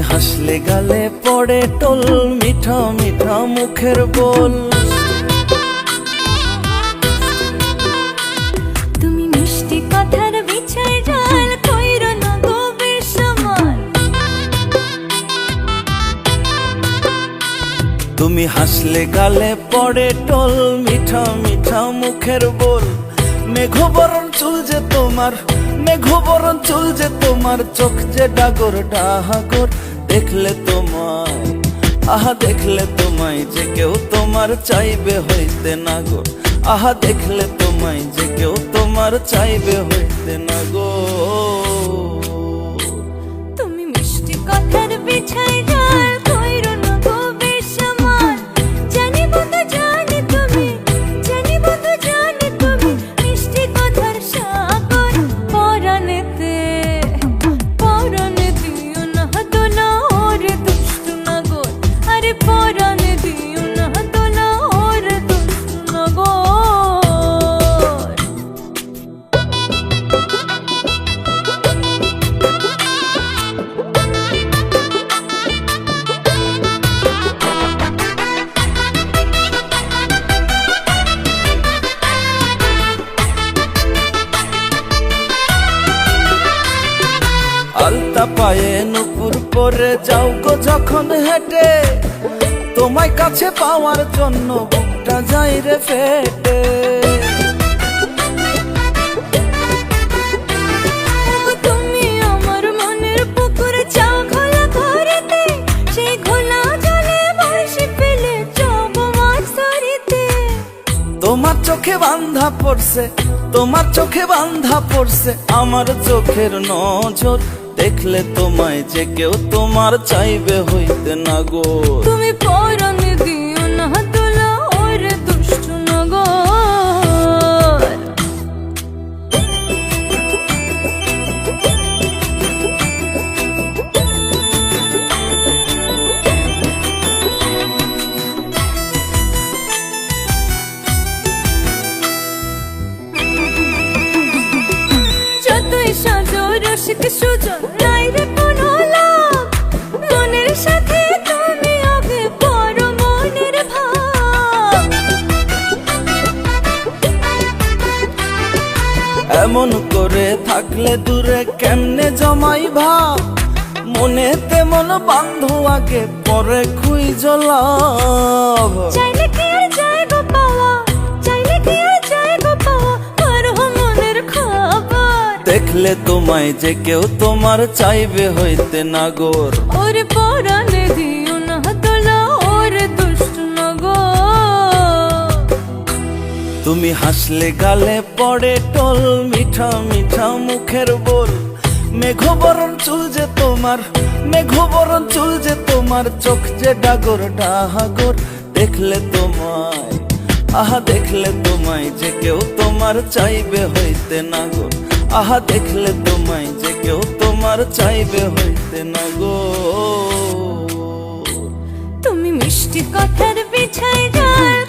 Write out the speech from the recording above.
হাসলে গালে পড়ে টোল, মিঠা মিঠা মুখের বোল। তুমি মিষ্টি কথার বিছাই জাল, কইরো না গো বেসামাল। তুমি হাসলে গালে পড়ে টোল, মিঠা মিঠা মুখের বোল। মেঘবরণ চুল যে তোমার, মেঘবরণ চুল যে তোমার, চোখ যে ডাগর ডাহাগর। দেখলে তোমায়, আহা দেখলে তোমায় যে কেউ তোমার চাইবে হইতে না গো। আহা দেখলে তোমায় যে কেউ তোমার চাইবে হইতে না গো। তুমি মিষ্টি কথার বিছাই জাল, কইরো না গো বেসামাল। জানি বন্ধু জানি তুমি, জানি বন্ধু জানি তুমি, মিষ্টি কথার সাগর। পরাণেতে পরাণে দিও না দোলা ওরে দুষ্টু নগর। আরে পরাণে দিও না দোলা ওরে দুষ্টু নগর। আলতা পায়ে নুপুর পরে যাও গো যখন হেঁটে, তোমায় কাছে পাওয়ার জন্য বুকটা যাই রে ফেটে। তুমি আমার মনের পুকুরে চাও ঘোলা ঘরেতে, সেই ঘোলা জলে বর্ষি ফেলে যাব মাছ ধরিতে। তোমার চোখে বান্ধা পড়ছে, তোমার চোখে বান্ধা পড়ছে আমার চোখের নজর। দেখলে তোমায় যে কেউ তোমার চাইবে হইতে না গো। তুমি পরাণে দিও না দোলা ওরে দুষ্টু নগর। যতই সাজো রসিক সুজন, নাই রে কোনো লাভ। মনের সাথে তুমি আগে করো মনের ভাব। এমন করে থাকলে দূরে কেমনে জমাই ভাব। মনে তেমন বান্ধু আগে পরে খুঁজ লাভ। চাইলে কি আর যায় গো পাওয়া, চাইলে কি আর যায় গো পাওয়া, আর মনের খবর। দেখলে তোমায় যে কেউ তোমার চাইবে হইতে না গোর। ওরে পরাণে দিও না দোলা ওরে দুষ্টু নগর। তুমি হাসলে গালে পড়ে টোল, মিঠা মিঠা মুখের বোল। মেঘবরণ চুল যে তোমার, মেঘবরণ চুল যে তোমার, চোখ যে ডাগর ডাহাগর। দেখলে তোমায়, আহা দেখলে তোমায় যে কেউ তোমার চাইবে হইতে না গো। আহা দেখলে তোমায় যে কেউ তোমার চাইবে হইতে না গো। তুমি মিষ্টি কথার বিছাই জাল,